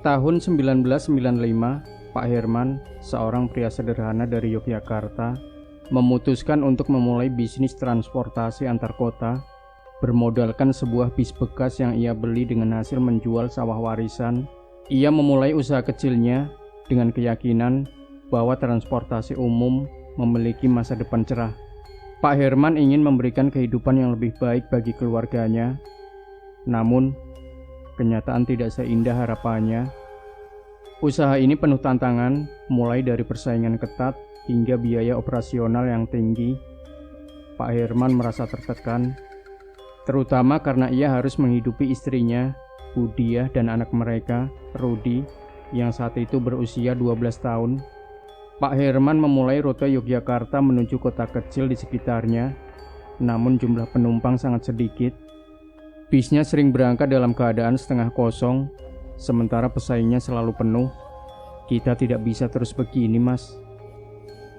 Tahun 1995, Pak Herman, seorang pria sederhana dari Yogyakarta, memutuskan untuk memulai bisnis transportasi antar kota bermodalkan sebuah bis bekas yang ia beli dengan hasil menjual sawah warisan. Ia memulai usaha kecilnya dengan keyakinan bahwa transportasi umum memiliki masa depan cerah. Pak Herman ingin memberikan kehidupan yang lebih baik bagi keluarganya. Namun, kenyataan tidak seindah harapannya. Usaha ini penuh tantangan, mulai dari persaingan ketat hingga biaya operasional yang tinggi. Pak Herman merasa tertekan, terutama karena ia harus menghidupi istrinya, Budiah, dan anak mereka, Rudi, yang saat itu berusia 12 tahun. Pak Herman memulai rute Yogyakarta menuju kota kecil di sekitarnya, namun jumlah penumpang sangat sedikit. Bisnya sering berangkat dalam keadaan setengah kosong, sementara pesaingnya selalu penuh. "Kita tidak bisa terus begini, Mas,"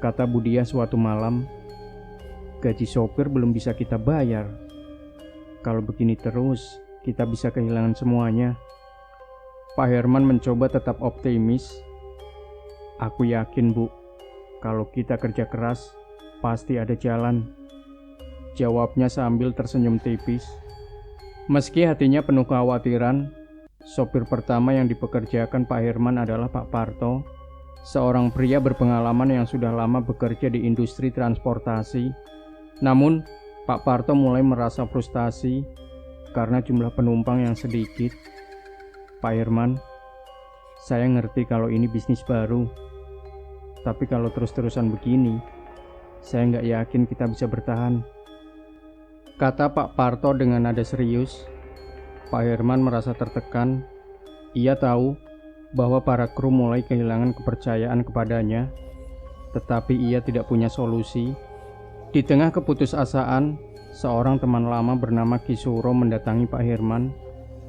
kata Budiah suatu malam. "Gaji sopir belum bisa kita bayar. Kalau begini terus, kita bisa kehilangan semuanya." Pak Herman mencoba tetap optimis. "Aku yakin, Bu, kalau kita kerja keras, pasti ada jalan," jawabnya sambil tersenyum tipis. Meski hatinya penuh kekhawatiran, sopir pertama yang dipekerjakan Pak Herman adalah Pak Parto, seorang pria berpengalaman yang sudah lama bekerja di industri transportasi. Namun, Pak Parto mulai merasa frustasi karena jumlah penumpang yang sedikit. "Pak Herman, saya ngerti kalau ini bisnis baru, tapi kalau terus-terusan begini, saya nggak yakin kita bisa bertahan," kata Pak Parto dengan nada serius. Pak Herman merasa tertekan. Ia tahu bahwa para kru mulai kehilangan kepercayaan kepadanya, tetapi ia tidak punya solusi. Di tengah keputusasaan, seorang teman lama bernama Kisuro mendatangi Pak Herman.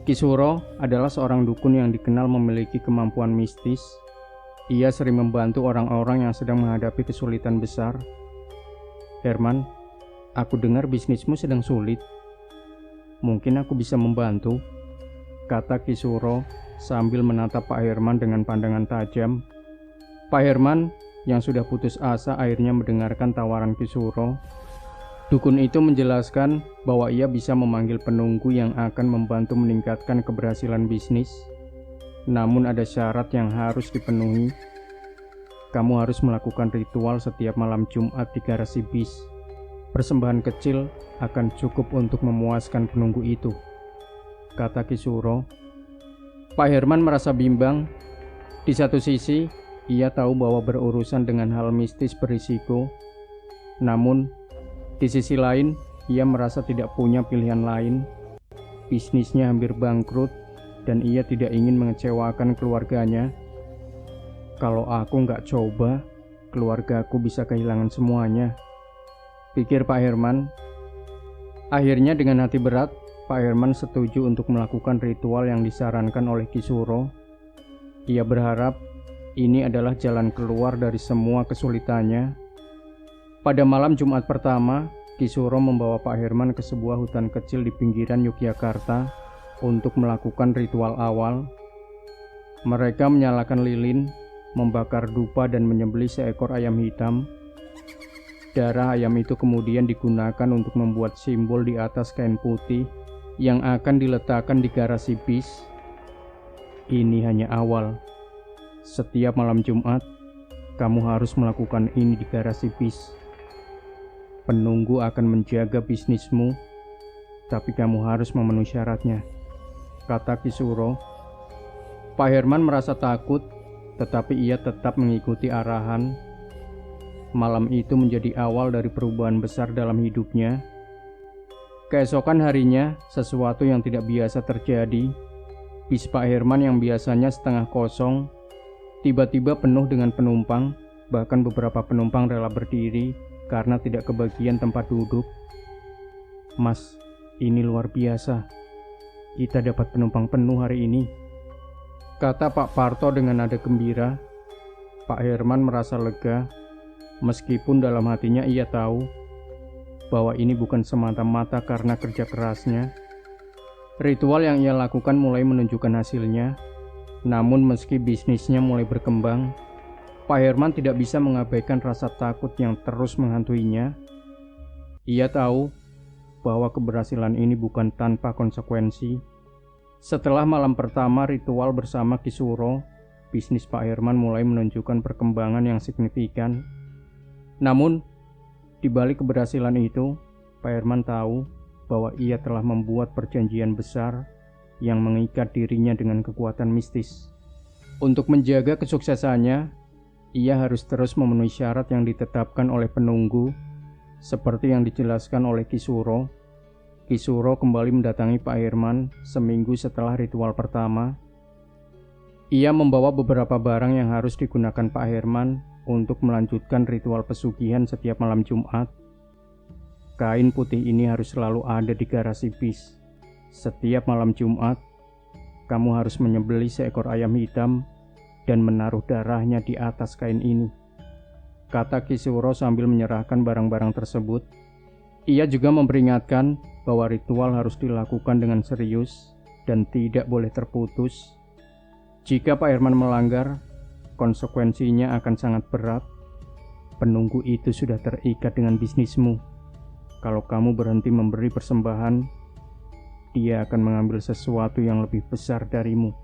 Kisuro adalah seorang dukun yang dikenal memiliki kemampuan mistis. Ia sering membantu orang-orang yang sedang menghadapi kesulitan besar. "Herman, aku dengar bisnismu sedang sulit. Mungkin aku bisa membantu," kata Kisuro sambil menatap Pak Herman dengan pandangan tajam. Pak Herman yang sudah putus asa akhirnya mendengarkan tawaran Kisuro. Dukun itu menjelaskan bahwa ia bisa memanggil penunggu yang akan membantu meningkatkan keberhasilan bisnis. Namun ada syarat yang harus dipenuhi. "Kamu harus melakukan ritual setiap malam Jumat di garasi bis. Persembahan kecil akan cukup untuk memuaskan penunggu itu," kata Kisuro. Pak Herman merasa bimbang. Di satu sisi, ia tahu bahwa berurusan dengan hal mistis berisiko. Namun, di sisi lain, ia merasa tidak punya pilihan lain. Bisnisnya hampir bangkrut dan ia tidak ingin mengecewakan keluarganya. "Kalau aku nggak coba, keluargaku bisa kehilangan semuanya," pikir Pak Herman. Akhirnya dengan hati berat, Pak Herman setuju untuk melakukan ritual yang disarankan oleh Kisuro. Ia berharap ini adalah jalan keluar dari semua kesulitannya. Pada malam Jumat pertama, Kisuro membawa Pak Herman ke sebuah hutan kecil di pinggiran Yogyakarta untuk melakukan ritual awal. Mereka menyalakan lilin, membakar dupa, dan menyembelih seekor ayam hitam. Darah ayam itu kemudian digunakan untuk membuat simbol di atas kain putih yang akan diletakkan di garasi bis. Ini hanya awal. Setiap malam Jumat, kamu harus melakukan ini di garasi bis. Penunggu akan menjaga bisnismu, tapi kamu harus memenuhi syaratnya, kata Kisuro. Pak Herman merasa takut, tetapi ia tetap mengikuti arahan. Malam itu menjadi awal dari perubahan besar dalam hidupnya. Keesokan harinya, sesuatu yang tidak biasa terjadi. Bis Pak Herman yang biasanya setengah kosong, tiba-tiba penuh dengan penumpang. Bahkan beberapa penumpang rela berdiri karena tidak kebagian tempat duduk. "Mas, ini luar biasa. Kita dapat penumpang penuh hari ini," kata Pak Parto dengan nada gembira. Pak Herman merasa lega, meskipun dalam hatinya ia tahu bahwa ini bukan semata-mata karena kerja kerasnya. Ritual yang ia lakukan mulai menunjukkan hasilnya. Namun meski bisnisnya mulai berkembang, Pak Herman tidak bisa mengabaikan rasa takut yang terus menghantuinya. Ia tahu bahwa keberhasilan ini bukan tanpa konsekuensi. Setelah malam pertama ritual bersama Kisuro, bisnis Pak Herman mulai menunjukkan perkembangan yang signifikan. Namun, di balik keberhasilan itu, Pak Herman tahu bahwa ia telah membuat perjanjian besar yang mengikat dirinya dengan kekuatan mistis. Untuk menjaga kesuksesannya, ia harus terus memenuhi syarat yang ditetapkan oleh penunggu, seperti yang dijelaskan oleh Kisuro. Kisuro kembali mendatangi Pak Herman seminggu setelah ritual pertama. Ia membawa beberapa barang yang harus digunakan Pak Herman untuk melanjutkan ritual pesugihan setiap malam Jumat. Kain putih ini harus selalu ada di garasi bis. Setiap malam Jumat, kamu harus menyembelih seekor ayam hitam dan menaruh darahnya di atas kain ini, kata Kisuro sambil menyerahkan barang-barang tersebut. Ia juga memperingatkan bahwa ritual harus dilakukan dengan serius dan tidak boleh terputus. Jika Pak Herman melanggar, konsekuensinya akan sangat berat. Penunggu itu sudah terikat dengan bisnismu. Kalau kamu berhenti memberi persembahan, dia akan mengambil sesuatu yang lebih besar darimu,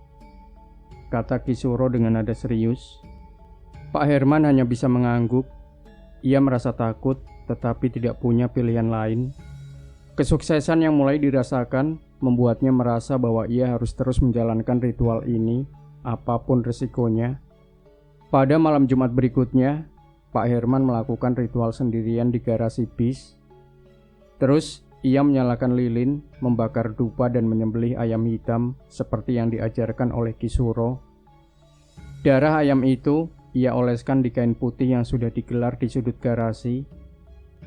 kata Kisuro dengan nada serius. Pak Herman hanya bisa mengangguk. Ia merasa takut, tetapi tidak punya pilihan lain. Kesuksesan yang mulai dirasakan membuatnya merasa bahwa ia harus terus menjalankan ritual ini, apapun resikonya. Pada malam Jumat berikutnya, Pak Herman melakukan ritual sendirian di garasi bis. Terus, ia menyalakan lilin, membakar dupa dan menyembelih ayam hitam seperti yang diajarkan oleh Kisuro. Darah ayam itu ia oleskan di kain putih yang sudah digelar di sudut garasi.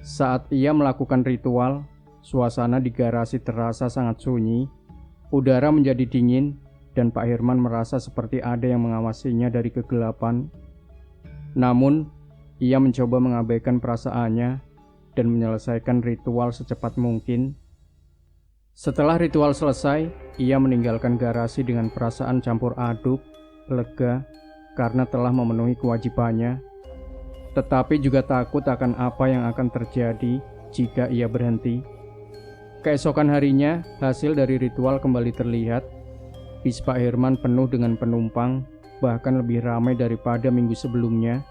Saat ia melakukan ritual, suasana di garasi terasa sangat sunyi. Udara menjadi dingin dan Pak Herman merasa seperti ada yang mengawasinya dari kegelapan. Namun, ia mencoba mengabaikan perasaannya dan menyelesaikan ritual secepat mungkin. Setelah ritual selesai, ia meninggalkan garasi dengan perasaan campur aduk, lega karena telah memenuhi kewajibannya, tetapi juga takut akan apa yang akan terjadi jika ia berhenti. Keesokan harinya, hasil dari ritual kembali terlihat. Bis Pak Herman penuh dengan penumpang, bahkan lebih ramai daripada minggu sebelumnya.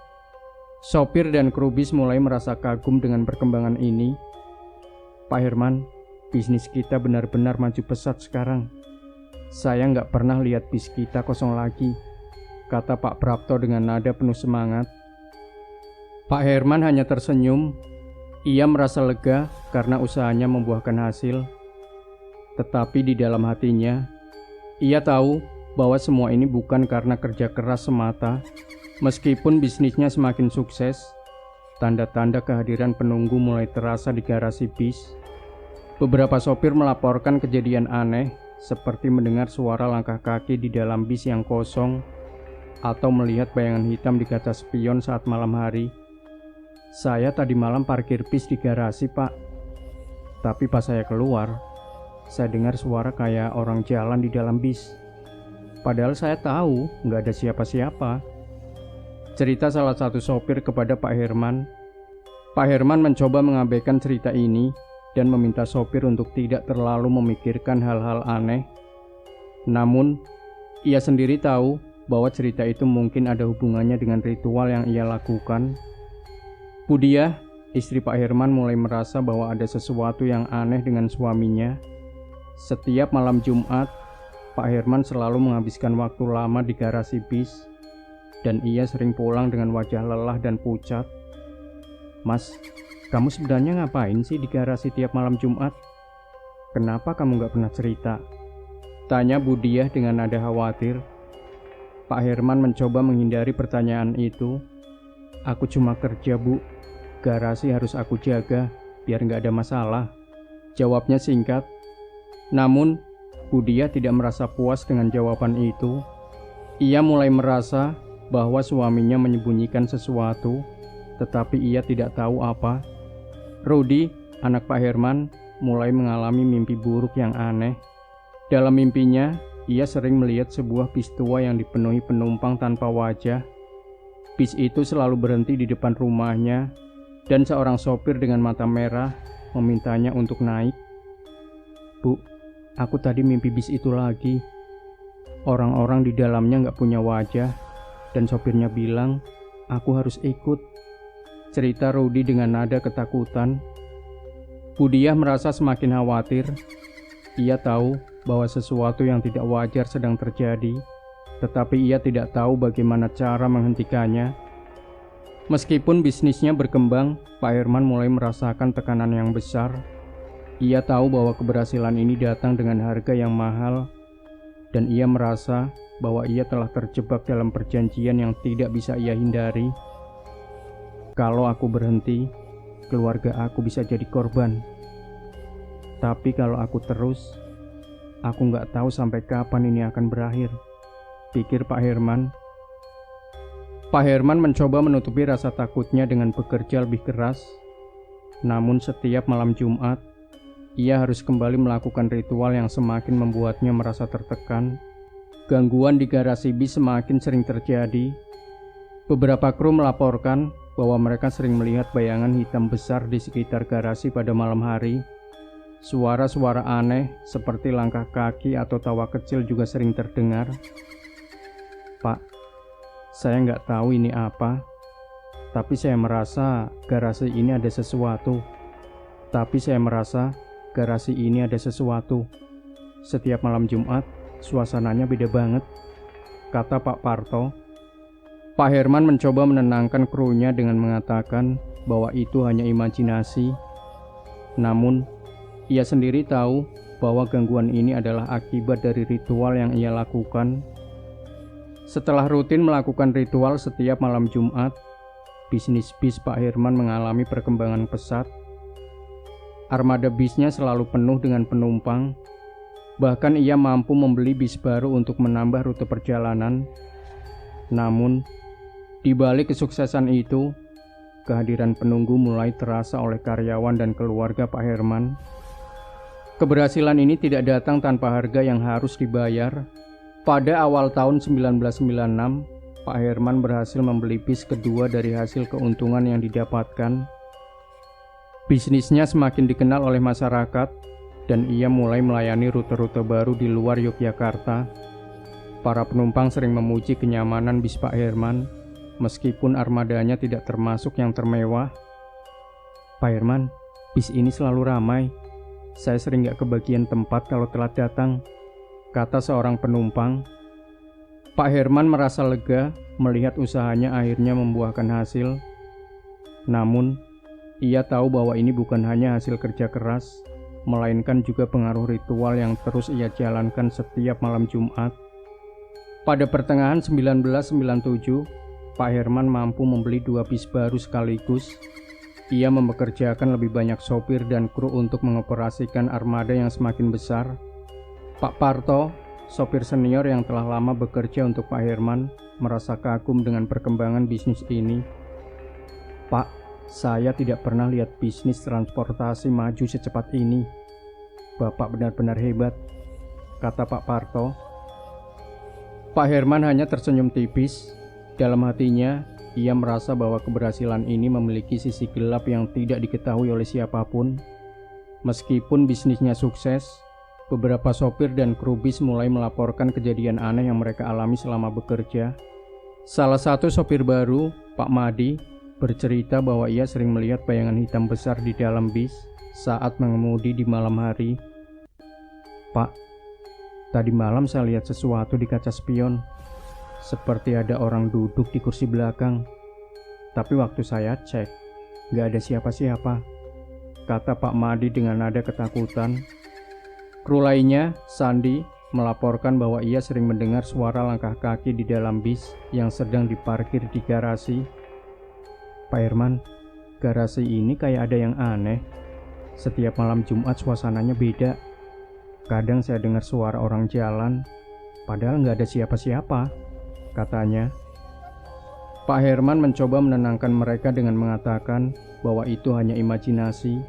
Sopir dan kru bis mulai merasa kagum dengan perkembangan ini. Pak Herman, bisnis kita benar-benar maju pesat sekarang. Saya nggak pernah lihat bis kita kosong lagi, kata Pak Prapto dengan nada penuh semangat. Pak Herman hanya tersenyum. Ia merasa lega karena usahanya membuahkan hasil. Tetapi di dalam hatinya, ia tahu bahwa semua ini bukan karena kerja keras semata. Meskipun bisnisnya semakin sukses, tanda-tanda kehadiran penunggu mulai terasa di garasi bis. Beberapa sopir melaporkan kejadian aneh, seperti mendengar suara langkah kaki di dalam bis yang kosong, atau melihat bayangan hitam di kaca spion saat malam hari. Saya tadi malam parkir bis di garasi, Pak. Tapi pas saya keluar, saya dengar suara kayak orang jalan di dalam bis. Padahal saya tahu nggak ada siapa-siapa. Cerita salah satu sopir kepada Pak Herman. Pak Herman mencoba mengabaikan cerita ini dan meminta sopir untuk tidak terlalu memikirkan hal-hal aneh. Namun, ia sendiri tahu bahwa cerita itu mungkin ada hubungannya dengan ritual yang ia lakukan. Budiah, istri Pak Herman, mulai merasa bahwa ada sesuatu yang aneh dengan suaminya. Setiap malam Jumat, Pak Herman selalu menghabiskan waktu lama di garasi bis, dan ia sering pulang dengan wajah lelah dan pucat. Mas, kamu sebenarnya ngapain sih di garasi tiap malam Jumat? Kenapa kamu gak pernah cerita? Tanya Budiah dengan nada khawatir. Pak Herman mencoba menghindari pertanyaan itu. Aku cuma kerja, Bu. Garasi harus aku jaga biar gak ada masalah, jawabnya singkat. Namun, Budiah tidak merasa puas dengan jawaban itu. Ia mulai merasa bahwa suaminya menyembunyikan sesuatu, tetapi ia tidak tahu apa. Rudy, anak Pak Herman, mulai mengalami mimpi buruk yang aneh. Dalam mimpinya, ia sering melihat sebuah bis tua yang dipenuhi penumpang tanpa wajah. Bis itu selalu berhenti di depan rumahnya, dan seorang sopir dengan mata merah memintanya untuk naik. "Bu, aku tadi mimpi bis itu lagi. Orang-orang di dalamnya nggak punya wajah, dan sopirnya bilang aku harus ikut," cerita Rudy dengan nada ketakutan. Budiah merasa semakin khawatir. Ia tahu bahwa sesuatu yang tidak wajar sedang terjadi, tetapi ia tidak tahu bagaimana cara menghentikannya. Meskipun bisnisnya berkembang, Pak Herman mulai merasakan tekanan yang besar. Ia tahu bahwa keberhasilan ini datang dengan harga yang mahal, dan ia merasa bahwa ia telah terjebak dalam perjanjian yang tidak bisa ia hindari. "Kalau aku berhenti, keluarga aku bisa jadi korban. Tapi kalau aku terus, aku nggak tahu sampai kapan ini akan berakhir," pikir Pak Herman. Pak Herman mencoba menutupi rasa takutnya dengan bekerja lebih keras. Namun setiap malam Jumat, ia harus kembali melakukan ritual yang semakin membuatnya merasa tertekan. Gangguan di garasi bis semakin sering terjadi. Beberapa kru melaporkan bahwa mereka sering melihat bayangan hitam besar di sekitar garasi pada malam hari. Suara-suara aneh seperti langkah kaki atau tawa kecil juga sering terdengar. "Pak, saya nggak tahu ini apa, tapi saya merasa garasi ini ada sesuatu. Setiap malam Jumat, suasananya beda banget," kata Pak Parto. Pak Herman mencoba menenangkan krunya dengan mengatakan bahwa itu hanya imajinasi. Namun, ia sendiri tahu bahwa gangguan ini adalah akibat dari ritual yang ia lakukan. Setelah rutin melakukan ritual setiap malam Jumat, bisnis bis Pak Herman mengalami perkembangan pesat. Armada bisnya selalu penuh dengan penumpang. Bahkan ia mampu membeli bis baru untuk menambah rute perjalanan. Namun, di balik kesuksesan itu, kehadiran penunggu mulai terasa oleh karyawan dan keluarga Pak Herman. Keberhasilan ini tidak datang tanpa harga yang harus dibayar. Pada awal tahun 1996, Pak Herman berhasil membeli bis kedua dari hasil keuntungan yang didapatkan. Bisnisnya semakin dikenal oleh masyarakat, dan ia mulai melayani rute-rute baru di luar Yogyakarta. Para penumpang sering memuji kenyamanan bis Pak Herman, meskipun armadanya tidak termasuk yang termewah. "Pak Herman, bis ini selalu ramai. Saya sering gak kebagian tempat kalau telat datang," kata seorang penumpang. Pak Herman merasa lega melihat usahanya akhirnya membuahkan hasil. Namun, ia tahu bahwa ini bukan hanya hasil kerja keras, melainkan juga pengaruh ritual yang terus ia jalankan setiap malam Jumat. Pada pertengahan 1997, Pak Herman mampu membeli 2 bis baru sekaligus. Ia mempekerjakan lebih banyak sopir dan kru untuk mengoperasikan armada yang semakin besar. Pak Parto, sopir senior yang telah lama bekerja untuk Pak Herman, merasa kagum dengan perkembangan bisnis ini. "Pak, saya tidak pernah lihat bisnis transportasi maju secepat ini. Bapak benar-benar hebat," kata Pak Parto. Pak Herman hanya tersenyum tipis. Dalam hatinya, ia merasa bahwa keberhasilan ini memiliki sisi gelap yang tidak diketahui oleh siapapun. Meskipun bisnisnya sukses, beberapa sopir dan kru bis mulai melaporkan kejadian aneh yang mereka alami selama bekerja. Salah satu sopir baru, Pak Madi, bercerita bahwa ia sering melihat bayangan hitam besar di dalam bis saat mengemudi di malam hari. "Pak, tadi malam saya lihat sesuatu di kaca spion. Seperti ada orang duduk di kursi belakang. Tapi waktu saya cek, gak ada siapa-siapa," kata Pak Madi dengan nada ketakutan. Kru lainnya, Sandi, melaporkan bahwa ia sering mendengar suara langkah kaki di dalam bis yang sedang diparkir di garasi. "Pak Herman, garasi ini kayak ada yang aneh. Setiap malam Jumat suasananya beda. Kadang saya dengar suara orang jalan, padahal gak ada siapa-siapa," katanya. Pak Herman mencoba menenangkan mereka dengan mengatakan bahwa itu hanya imajinasi.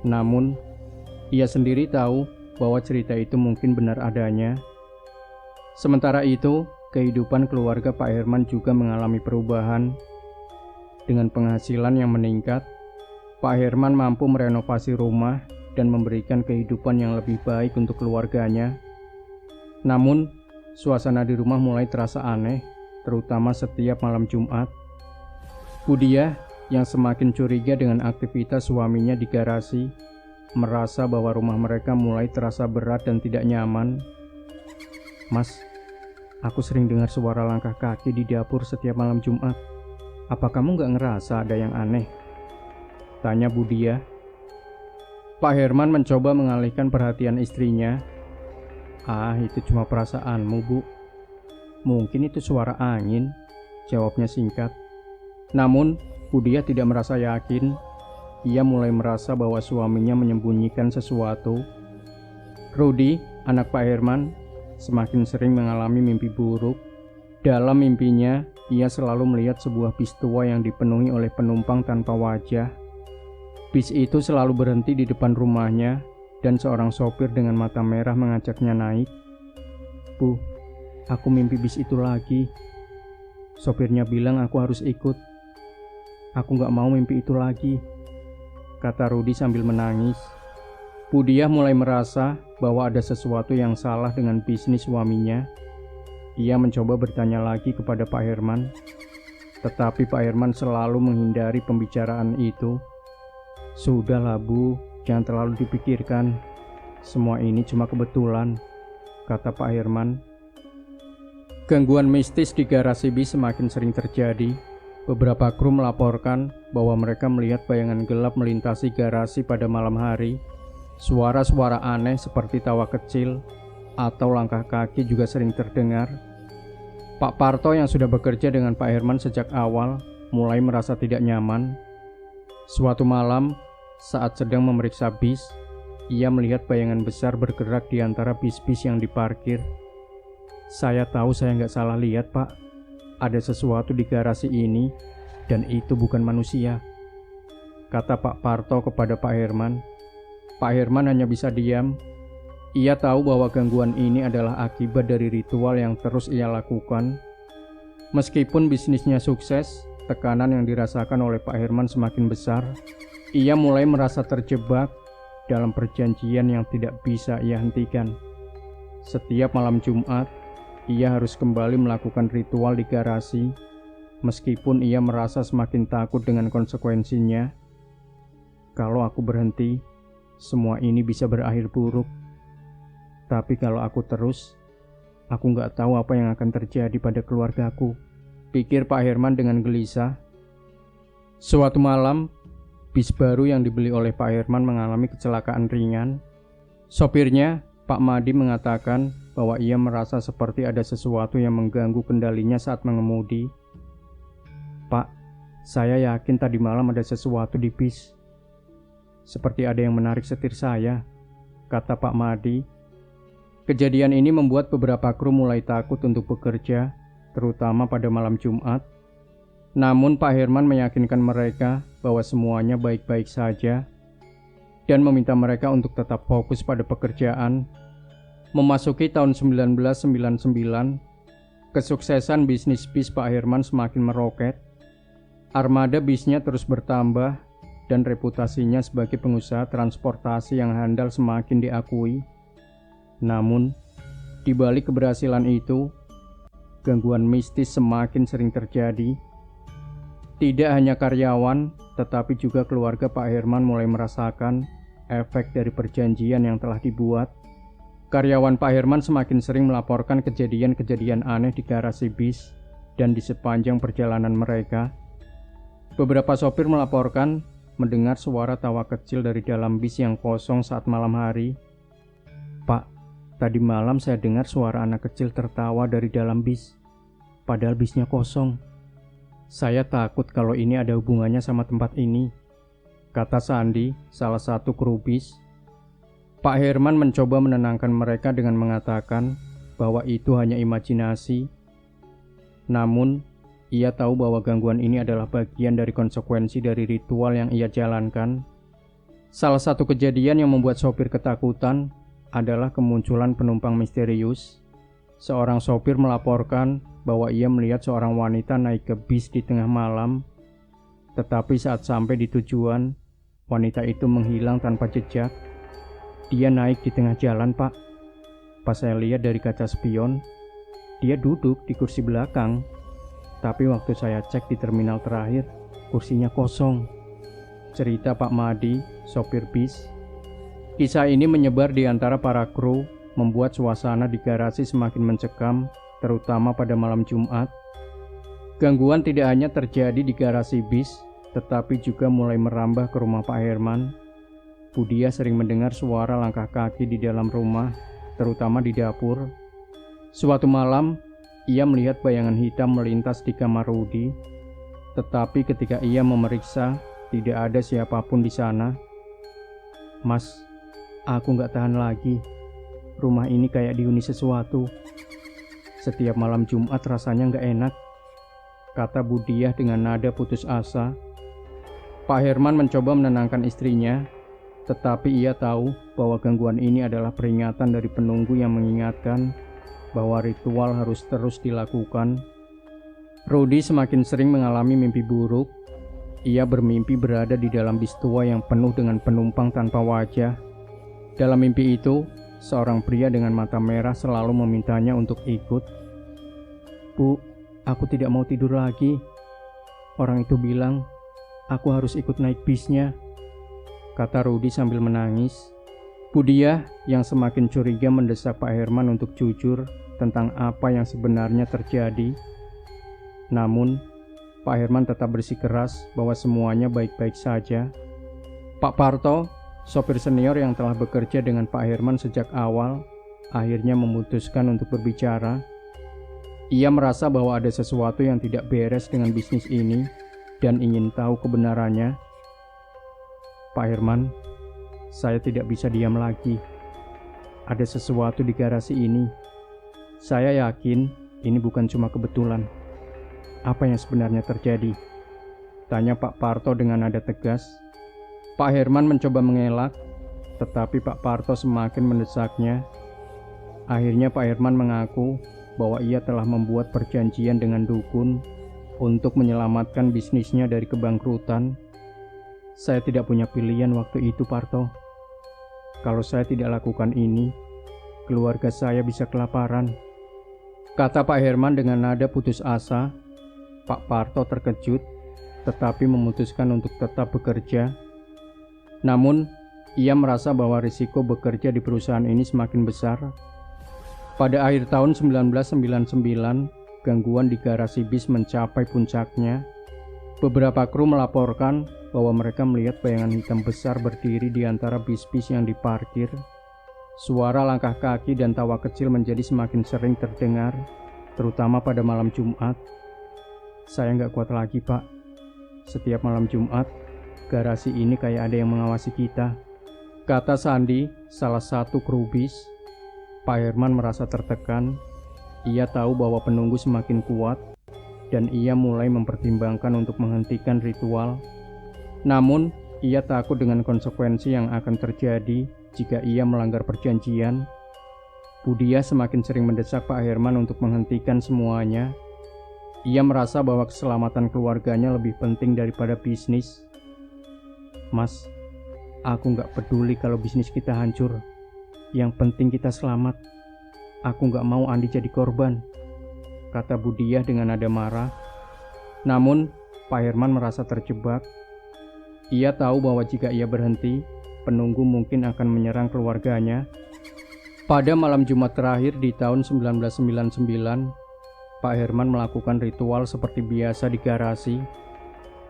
Namun, ia sendiri tahu bahwa cerita itu mungkin benar adanya. Sementara itu, kehidupan keluarga Pak Herman juga mengalami perubahan. Dengan penghasilan yang meningkat, Pak Herman mampu merenovasi rumah dan memberikan kehidupan yang lebih baik untuk keluarganya. Namun, suasana di rumah mulai terasa aneh, terutama setiap malam Jumat. Budiah yang semakin curiga dengan aktivitas suaminya di garasi, merasa bahwa rumah mereka mulai terasa berat dan tidak nyaman. "Mas, aku sering dengar suara langkah kaki di dapur setiap malam Jumat. Apa kamu gak ngerasa ada yang aneh?" tanya Budiah. Pak Herman mencoba mengalihkan perhatian istrinya. Itu cuma perasaanmu, Bu. Mungkin itu suara angin," jawabnya singkat. Namun, Budiah tidak merasa yakin. Ia mulai merasa bahwa suaminya menyembunyikan sesuatu. Rudy, anak Pak Herman, semakin sering mengalami mimpi buruk. Dalam mimpinya, ia selalu melihat sebuah bis tua yang dipenuhi oleh penumpang tanpa wajah. Bis itu selalu berhenti di depan rumahnya, dan seorang sopir dengan mata merah mengajaknya naik. "Bu, aku mimpi bis itu lagi. Sopirnya bilang aku harus ikut. Aku gak mau mimpi itu lagi," kata Rudy sambil menangis. Budiah mulai merasa bahwa ada sesuatu yang salah dengan bisnis suaminya. Ia mencoba bertanya lagi kepada Pak Herman, tetapi Pak Herman selalu menghindari pembicaraan itu. "Sudahlah, Bu, jangan terlalu dipikirkan. Semua ini cuma kebetulan," kata Pak Herman. Gangguan mistis di garasi bis semakin sering terjadi. Beberapa kru melaporkan bahwa mereka melihat bayangan gelap melintasi garasi pada malam hari. Suara-suara aneh seperti tawa kecil atau langkah kaki juga sering terdengar. Pak Parto yang sudah bekerja dengan Pak Herman sejak awal mulai merasa tidak nyaman. Suatu malam, saat sedang memeriksa bis, ia melihat bayangan besar bergerak di antara bis-bis yang diparkir. "Saya tahu saya nggak salah lihat, Pak. Ada sesuatu di garasi ini, dan itu bukan manusia," kata Pak Parto kepada Pak Herman. Pak Herman hanya bisa diam. Ia tahu bahwa gangguan ini adalah akibat dari ritual yang terus ia lakukan. Meskipun bisnisnya sukses, tekanan yang dirasakan oleh Pak Herman semakin besar. Ia mulai merasa terjebak dalam perjanjian yang tidak bisa ia hentikan. Setiap malam Jumat, ia harus kembali melakukan ritual di garasi, meskipun ia merasa semakin takut dengan konsekuensinya. "Kalau aku berhenti, semua ini bisa berakhir buruk. Tapi kalau aku terus, aku nggak tahu apa yang akan terjadi pada keluargaku," pikir Pak Herman dengan gelisah. Suatu malam, bis baru yang dibeli oleh Pak Herman mengalami kecelakaan ringan. Sopirnya, Pak Madi, mengatakan bahwa ia merasa seperti ada sesuatu yang mengganggu kendalinya saat mengemudi. "Pak, saya yakin tadi malam ada sesuatu di bis. Seperti ada yang menarik setir saya," kata Pak Madi. Kejadian ini membuat beberapa kru mulai takut untuk bekerja, terutama pada malam Jumat. Namun Pak Herman meyakinkan mereka bahwa semuanya baik-baik saja dan meminta mereka untuk tetap fokus pada pekerjaan. Memasuki tahun 1999, kesuksesan bisnis bis Pak Herman semakin meroket. Armada bisnya terus bertambah dan reputasinya sebagai pengusaha transportasi yang handal semakin diakui. Namun, di balik keberhasilan itu, gangguan mistis semakin sering terjadi. Tidak hanya karyawan, tetapi juga keluarga Pak Herman mulai merasakan efek dari perjanjian yang telah dibuat. Karyawan Pak Herman semakin sering melaporkan kejadian-kejadian aneh di garasi bis dan di sepanjang perjalanan mereka. Beberapa sopir melaporkan mendengar suara tawa kecil dari dalam bis yang kosong saat malam hari. "Pak, tadi malam saya dengar suara anak kecil tertawa dari dalam bis, padahal bisnya kosong. Saya takut kalau ini ada hubungannya sama tempat ini," kata Sandi, salah satu kru bis. Pak Herman mencoba menenangkan mereka dengan mengatakan bahwa itu hanya imajinasi. Namun, ia tahu bahwa gangguan ini adalah bagian dari konsekuensi dari ritual yang ia jalankan. Salah satu kejadian yang membuat sopir ketakutan adalah kemunculan penumpang misterius. seorang sopir melaporkan bahwa ia melihat seorang wanita naik ke bis di tengah malam, tetapi saat sampai di tujuan, wanita itu menghilang tanpa jejak. Dia naik di tengah jalan, Pak. Pas saya lihat dari kaca spion, dia duduk di kursi belakang. Tapi waktu saya cek di terminal terakhir, kursinya kosong. Cerita Pak Madi, sopir bis. Kisah ini menyebar di antara para kru, membuat suasana di garasi semakin mencekam, terutama pada malam Jumat. Gangguan tidak hanya terjadi di garasi bis, tetapi juga mulai merambah ke rumah Pak Herman. Budia sering mendengar suara langkah kaki di dalam rumah, terutama di dapur. Suatu malam, ia melihat bayangan hitam melintas di kamar Rudi, tetapi ketika ia memeriksa, tidak ada siapapun di sana. Mas, aku gak tahan lagi. Rumah ini kayak dihuni sesuatu. Setiap malam Jumat rasanya gak enak, kata Budiah dengan nada putus asa. Pak Herman mencoba menenangkan istrinya, tetapi ia tahu bahwa gangguan ini adalah peringatan dari penunggu yang mengingatkan bahwa ritual harus terus dilakukan. Rudi semakin sering mengalami mimpi buruk. Ia bermimpi berada di dalam bis tua yang penuh dengan penumpang tanpa wajah. Dalam mimpi itu, seorang pria dengan mata merah selalu memintanya untuk ikut. Bu, aku tidak mau tidur lagi. Orang itu bilang, aku harus ikut naik bisnya, kata Rudi sambil menangis. Budiah yang semakin curiga mendesak Pak Herman untuk jujur tentang apa yang sebenarnya terjadi. Namun, Pak Herman tetap bersikeras bahwa semuanya baik-baik saja. Pak Parto, sopir senior yang telah bekerja dengan Pak Herman sejak awal, akhirnya memutuskan untuk berbicara. Ia merasa bahwa ada sesuatu yang tidak beres dengan bisnis ini dan ingin tahu kebenarannya. Pak Herman, saya tidak bisa diam lagi. Ada sesuatu di garasi ini. Saya yakin ini bukan cuma kebetulan. Apa yang sebenarnya terjadi? Tanya Pak Parto dengan nada tegas. Pak Herman mencoba mengelak, tetapi Pak Parto semakin mendesaknya. Akhirnya Pak Herman mengaku bahwa ia telah membuat perjanjian dengan dukun untuk menyelamatkan bisnisnya dari kebangkrutan. Saya tidak punya pilihan waktu itu, Parto. Kalau saya tidak lakukan ini, keluarga saya bisa kelaparan, kata Pak Herman dengan nada putus asa. Pak Parto terkejut, tetapi memutuskan untuk tetap bekerja. Namun, ia merasa bahwa risiko bekerja di perusahaan ini semakin besar. Pada akhir tahun 1999, gangguan di garasi bis mencapai puncaknya. Beberapa kru melaporkan bahwa mereka melihat bayangan hitam besar berdiri di antara bis-bis yang diparkir. Suara langkah kaki dan tawa kecil menjadi semakin sering terdengar, terutama pada malam Jumat. Saya nggak kuat lagi, Pak. Setiap malam Jumat, garasi ini kayak ada yang mengawasi kita, kata Sandi, salah satu kru bis. Pak Herman merasa tertekan. Ia tahu bahwa penunggu semakin kuat, dan ia mulai mempertimbangkan untuk menghentikan ritual. Namun, ia takut dengan konsekuensi yang akan terjadi jika ia melanggar perjanjian. Budiah semakin sering mendesak Pak Herman untuk menghentikan semuanya. Ia merasa bahwa keselamatan keluarganya lebih penting daripada bisnis. Mas, aku gak peduli kalau bisnis kita hancur. Yang penting kita selamat. Aku gak mau Andi jadi korban, kata Budiah dengan nada marah. Namun, Pak Herman merasa terjebak. Ia tahu bahwa jika ia berhenti, penunggu mungkin akan menyerang keluarganya. Pada malam Jumat terakhir di tahun 1999, Pak Herman melakukan ritual seperti biasa di garasi.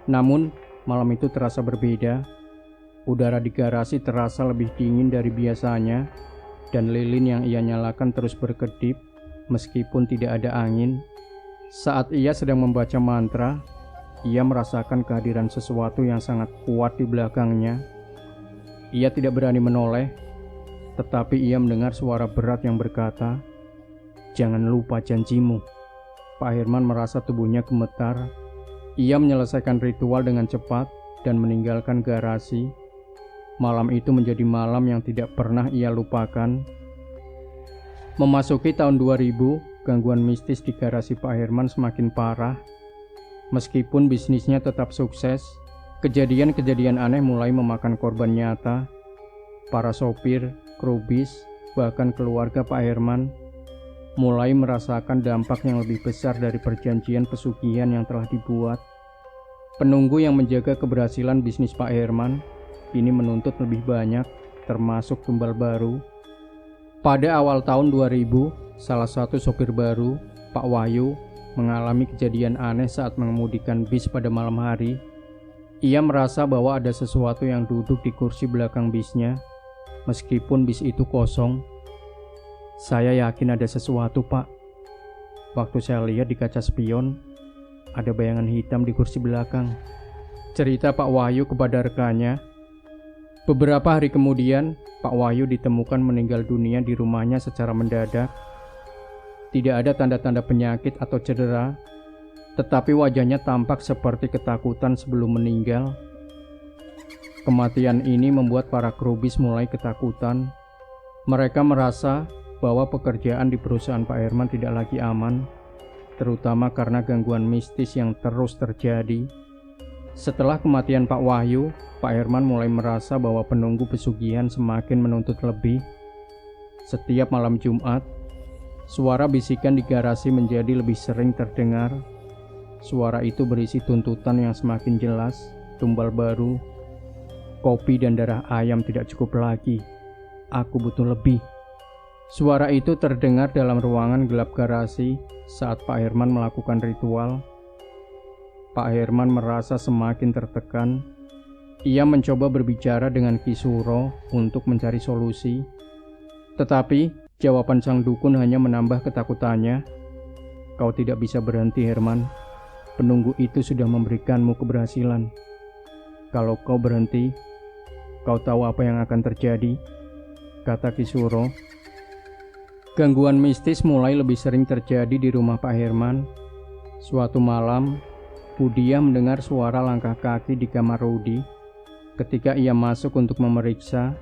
Namun, malam itu terasa berbeda. Udara di garasi terasa lebih dingin dari biasanya, dan lilin yang ia nyalakan terus berkedip meskipun tidak ada angin. Saat ia sedang membaca mantra, ia merasakan kehadiran sesuatu yang sangat kuat di belakangnya. Ia tidak berani menoleh, tetapi ia mendengar suara berat yang berkata, "Jangan lupa janjimu." Pak Herman merasa tubuhnya gemetar. Ia menyelesaikan ritual dengan cepat dan meninggalkan garasi. Malam itu menjadi malam yang tidak pernah ia lupakan. Memasuki tahun 2000, gangguan mistis di garasi Pak Herman semakin parah. Meskipun bisnisnya tetap sukses, kejadian-kejadian aneh mulai memakan korban nyata. Para sopir, kru bis, bahkan keluarga Pak Herman mulai merasakan dampak yang lebih besar dari perjanjian pesugihan yang telah dibuat. Penunggu yang menjaga keberhasilan bisnis Pak Herman kini menuntut lebih banyak, termasuk tumbal baru. Pada awal tahun 2000, salah satu sopir baru, Pak Wahyu, mengalami kejadian aneh saat mengemudikan bis pada malam hari. Ia merasa bahwa ada sesuatu yang duduk di kursi belakang bisnya, meskipun bis itu kosong. Saya yakin ada sesuatu, Pak. Waktu saya lihat di kaca spion, ada bayangan hitam di kursi belakang. Cerita Pak Wahyu kepada rekannya. Beberapa hari kemudian, Pak Wahyu ditemukan meninggal dunia di rumahnya secara mendadak. Tidak ada tanda-tanda penyakit atau cedera, tetapi wajahnya tampak seperti ketakutan sebelum meninggal. Kematian ini membuat para kru bis mulai ketakutan. Mereka merasa bahwa pekerjaan di perusahaan Pak Herman tidak lagi aman, terutama karena gangguan mistis yang terus terjadi. Setelah kematian Pak Wahyu, Pak Herman mulai merasa bahwa penunggu pesugihan semakin menuntut lebih. Setiap malam Jumat, suara bisikan di garasi menjadi lebih sering terdengar. Suara itu berisi tuntutan yang semakin jelas, tumbal baru, kopi dan darah ayam tidak cukup lagi. Aku butuh lebih. Suara itu terdengar dalam ruangan gelap garasi saat Pak Herman melakukan ritual. Pak Herman merasa semakin tertekan. Ia mencoba berbicara dengan Ki Suro untuk mencari solusi. Tetapi jawaban sang dukun hanya menambah ketakutannya. Kau tidak bisa berhenti, Herman. Penunggu itu sudah memberikanmu keberhasilan. Kalau kau berhenti, kau tahu apa yang akan terjadi, kata Ki Suro. Gangguan mistis mulai lebih sering terjadi di rumah Pak Herman. Suatu malam, Budiah mendengar suara langkah kaki di kamar Rudi. Ketika ia masuk untuk memeriksa,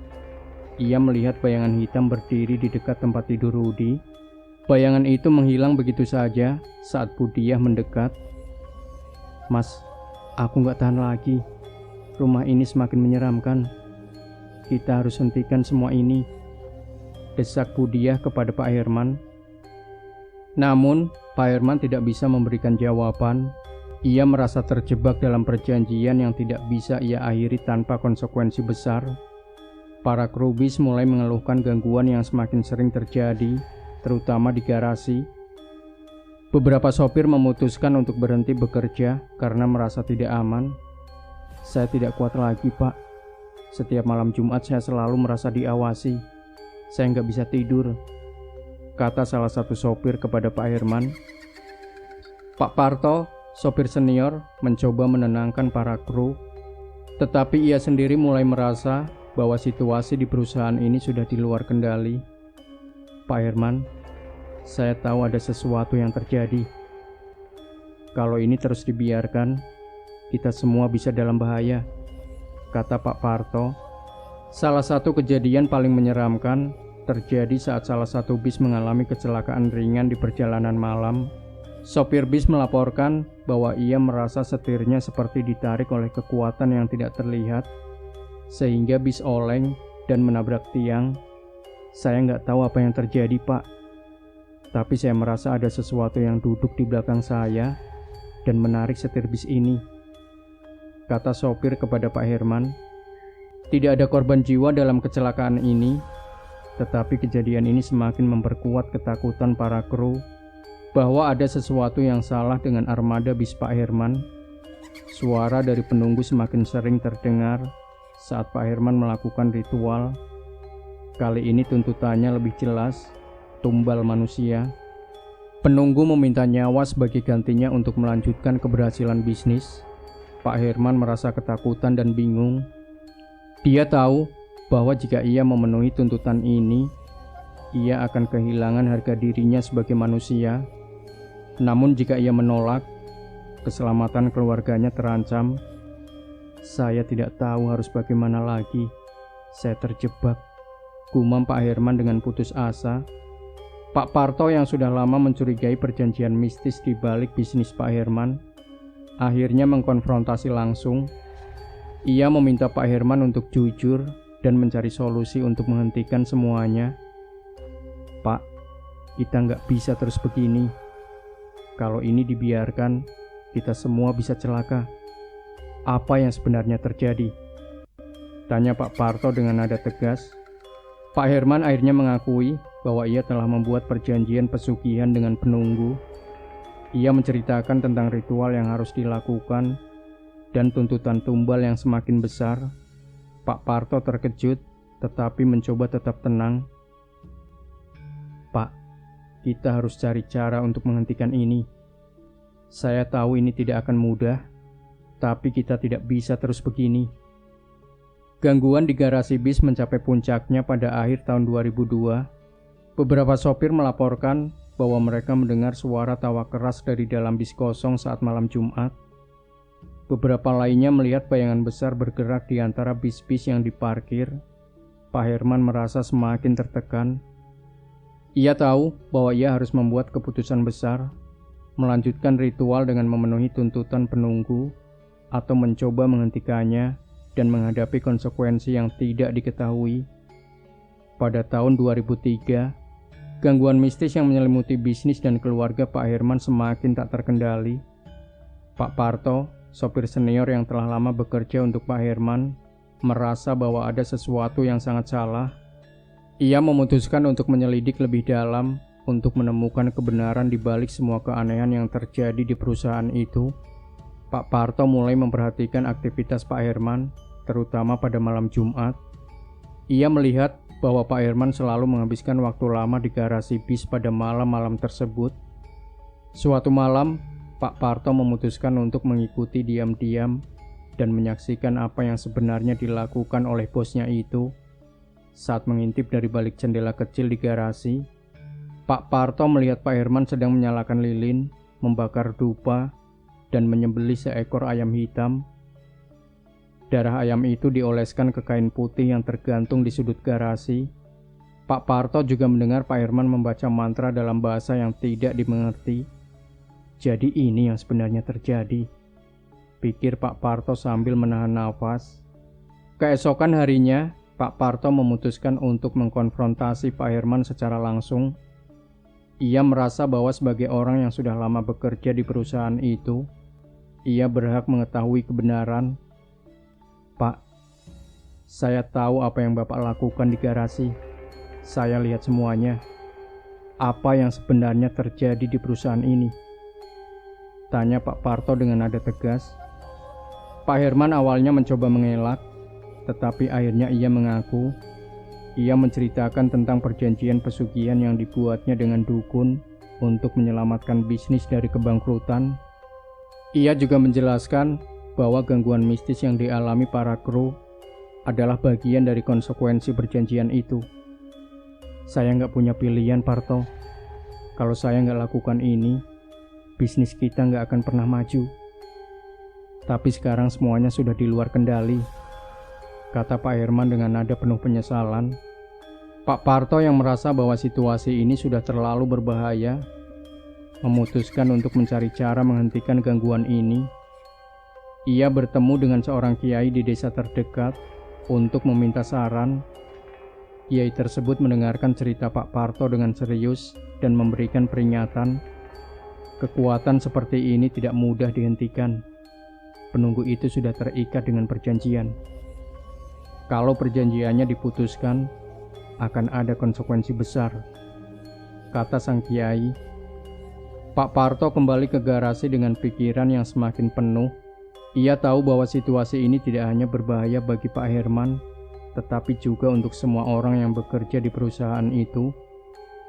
ia melihat bayangan hitam berdiri di dekat tempat tidur Rudi. Bayangan itu menghilang begitu saja saat Budiah mendekat. Mas, aku gak tahan lagi. Rumah ini semakin menyeramkan. Kita harus hentikan semua ini, desak Budiah kepada Pak Herman. Namun, Pak Herman tidak bisa memberikan jawaban. Ia merasa terjebak dalam perjanjian yang tidak bisa ia akhiri tanpa konsekuensi besar. Para kru bis mulai mengeluhkan gangguan yang semakin sering terjadi, terutama di garasi. Beberapa sopir memutuskan untuk berhenti bekerja karena merasa tidak aman. Saya tidak kuat lagi, Pak. Setiap malam Jumat saya selalu merasa diawasi. Saya nggak bisa tidur, kata salah satu sopir kepada Pak Herman. Pak Parto, sopir senior, mencoba menenangkan para kru, tetapi ia sendiri mulai merasa bahwa situasi di perusahaan ini sudah di luar kendali. Pak Herman, saya tahu ada sesuatu yang terjadi. Kalau ini terus dibiarkan, kita semua bisa dalam bahaya, kata Pak Parto. Salah satu kejadian paling menyeramkan terjadi saat salah satu bis mengalami kecelakaan ringan di perjalanan malam. Sopir bis melaporkan bahwa ia merasa setirnya seperti ditarik oleh kekuatan yang tidak terlihat, sehingga bis oleng dan menabrak tiang. Saya nggak tahu apa yang terjadi, Pak. Tapi saya merasa ada sesuatu yang duduk di belakang saya dan menarik setir bis ini, kata sopir kepada Pak Herman. Tidak ada korban jiwa dalam kecelakaan ini, tetapi kejadian ini semakin memperkuat ketakutan para kru bahwa ada sesuatu yang salah dengan armada bis Pak Herman. Suara dari penunggu semakin sering terdengar saat Pak Herman melakukan ritual. Kali ini tuntutannya lebih jelas, tumbal manusia. Penunggu meminta nyawa sebagai gantinya untuk melanjutkan keberhasilan bisnis. Pak Herman merasa ketakutan dan bingung. Dia tahu bahwa jika ia memenuhi tuntutan ini, ia akan kehilangan harga dirinya sebagai manusia. Namun jika ia menolak, keselamatan keluarganya terancam. Saya tidak tahu harus bagaimana lagi. Saya terjebak, gumam Pak Herman dengan putus asa. Pak Parto yang sudah lama mencurigai perjanjian mistis di balik bisnis Pak Herman, akhirnya mengkonfrontasi langsung. Ia meminta Pak Herman untuk jujur dan mencari solusi untuk menghentikan semuanya. Pak, kita nggak bisa terus begini. Kalau ini dibiarkan, kita semua bisa celaka. Apa yang sebenarnya terjadi? Tanya Pak Parto dengan nada tegas. Pak Herman akhirnya mengakui bahwa ia telah membuat perjanjian pesugihan dengan penunggu. Ia menceritakan tentang ritual yang harus dilakukan dan tuntutan tumbal yang semakin besar. Pak Parto terkejut tetapi mencoba tetap tenang. Pak, kita harus cari cara untuk menghentikan ini. Saya tahu ini tidak akan mudah, tapi kita tidak bisa terus begini. Gangguan di garasi bis mencapai puncaknya pada akhir tahun 2002. Beberapa sopir melaporkan bahwa mereka mendengar suara tawa keras dari dalam bis kosong saat malam Jumat. Beberapa lainnya melihat bayangan besar bergerak di antara bis-bis yang diparkir. Pak Herman merasa semakin tertekan. Ia tahu bahwa ia harus membuat keputusan besar, melanjutkan ritual dengan memenuhi tuntutan penunggu, atau mencoba menghentikannya dan menghadapi konsekuensi yang tidak diketahui. Pada tahun 2003, gangguan mistis yang menyelimuti bisnis dan keluarga Pak Herman semakin tak terkendali. Pak Parto, sopir senior yang telah lama bekerja untuk Pak Herman, merasa bahwa ada sesuatu yang sangat salah. Ia memutuskan untuk menyelidik lebih dalam untuk menemukan kebenaran di balik semua keanehan yang terjadi di perusahaan itu. Pak Parto mulai memperhatikan aktivitas Pak Herman, terutama pada malam Jumat. Ia melihat bahwa Pak Herman selalu menghabiskan waktu lama di garasi bis pada malam-malam tersebut. Suatu malam, Pak Parto memutuskan untuk mengikuti diam-diam dan menyaksikan apa yang sebenarnya dilakukan oleh bosnya itu. Saat mengintip dari balik jendela kecil di garasi, Pak Parto melihat Pak Herman sedang menyalakan lilin, membakar dupa, dan menyembelih seekor ayam hitam. Darah ayam itu dioleskan ke kain putih yang tergantung di sudut garasi. Pak Parto juga mendengar Pak Herman membaca mantra dalam bahasa yang tidak dimengerti. Jadi ini yang sebenarnya terjadi, pikir Pak Parto sambil menahan nafas. Keesokan harinya, Pak Parto memutuskan untuk mengkonfrontasi Pak Herman secara langsung. Ia merasa bahwa sebagai orang yang sudah lama bekerja di perusahaan itu, ia berhak mengetahui kebenaran. Pak, saya tahu apa yang Bapak lakukan di garasi. Saya lihat semuanya. Apa yang sebenarnya terjadi di perusahaan ini? Tanya Pak Parto dengan nada tegas. Pak Herman awalnya mencoba mengelak, tetapi akhirnya ia mengaku. Ia menceritakan tentang perjanjian pesugihan yang dibuatnya dengan dukun untuk menyelamatkan bisnis dari kebangkrutan. Ia juga menjelaskan bahwa gangguan mistis yang dialami para kru adalah bagian dari konsekuensi perjanjian itu. Saya nggak punya pilihan, Parto. Kalau saya nggak lakukan ini, bisnis kita nggak akan pernah maju. Tapi sekarang semuanya sudah di luar kendali, kata Pak Herman dengan nada penuh penyesalan. Pak Parto yang merasa bahwa situasi ini sudah terlalu berbahaya, memutuskan untuk mencari cara menghentikan gangguan ini. Ia bertemu dengan seorang kiai di desa terdekat untuk meminta saran. Kiai tersebut mendengarkan cerita Pak Parto dengan serius dan memberikan peringatan. Kekuatan seperti ini tidak mudah dihentikan. Penunggu itu sudah terikat dengan perjanjian. Kalau perjanjiannya diputuskan, akan ada konsekuensi besar, kata sang kiai. Pak Parto kembali ke garasi dengan pikiran yang semakin penuh. Ia tahu bahwa situasi ini tidak hanya berbahaya bagi Pak Herman, tetapi juga untuk semua orang yang bekerja di perusahaan itu.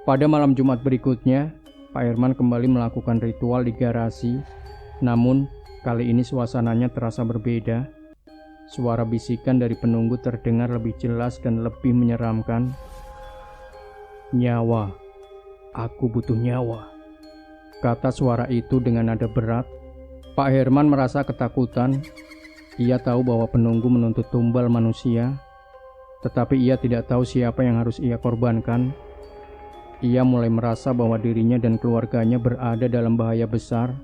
Pada malam Jumat berikutnya, Pak Herman kembali melakukan ritual di garasi. Namun, kali ini suasananya terasa berbeda. Suara bisikan dari penunggu terdengar lebih jelas dan lebih menyeramkan. Nyawa, aku butuh nyawa, kata suara itu dengan nada berat. Pak Herman merasa ketakutan. Ia tahu bahwa penunggu menuntut tumbal manusia, tetapi ia tidak tahu siapa yang harus ia korbankan. Ia mulai merasa bahwa dirinya dan keluarganya berada dalam bahaya besar.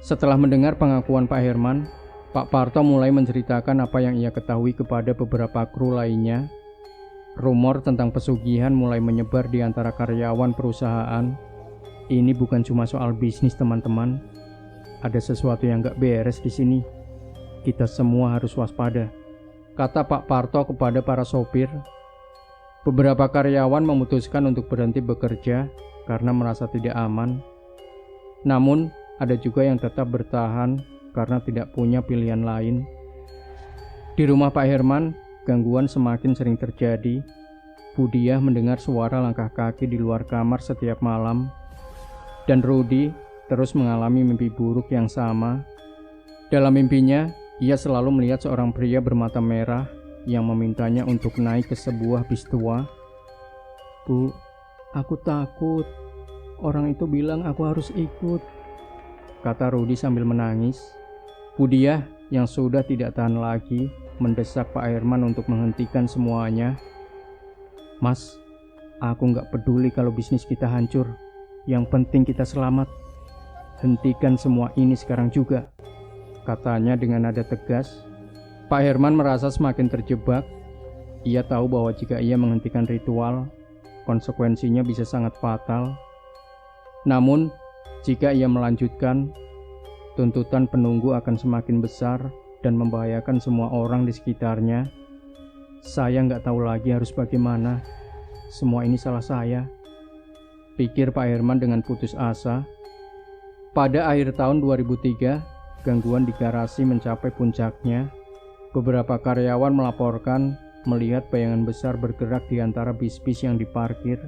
Setelah mendengar pengakuan Pak Herman, Pak Parto mulai menceritakan apa yang ia ketahui kepada beberapa kru lainnya. Rumor tentang pesugihan mulai menyebar di antara karyawan perusahaan. Ini bukan cuma soal bisnis, teman-teman. Ada sesuatu yang gak beres di sini. Kita semua harus waspada, kata Pak Parto kepada para sopir. Beberapa karyawan memutuskan untuk berhenti bekerja karena merasa tidak aman. Namun, ada juga yang tetap bertahan karena tidak punya pilihan lain. Di rumah Pak Herman, gangguan semakin sering terjadi. Budiah mendengar suara langkah kaki di luar kamar setiap malam. Dan Rudi terus mengalami mimpi buruk yang sama. Dalam mimpinya, ia selalu melihat seorang pria bermata merah yang memintanya untuk naik ke sebuah bis tua. "Bu, aku takut. Orang itu bilang aku harus ikut," kata Rudi sambil menangis. Budiah yang sudah tidak tahan lagi mendesak Pak Herman untuk menghentikan semuanya. "Mas, aku nggak peduli kalau bisnis kita hancur. Yang penting kita selamat. Hentikan semua ini sekarang juga," katanya dengan nada tegas. Pak Herman merasa semakin terjebak. Ia tahu bahwa jika ia menghentikan ritual, konsekuensinya bisa sangat fatal. Namun, jika ia melanjutkan, tuntutan penunggu akan semakin besar dan membahayakan semua orang di sekitarnya. "Saya nggak tahu lagi harus bagaimana. Semua ini salah saya," pikir Pak Herman dengan putus asa. Pada akhir tahun 2003, gangguan di garasi mencapai puncaknya. Beberapa karyawan melaporkan melihat bayangan besar bergerak di antara bis-bis yang diparkir.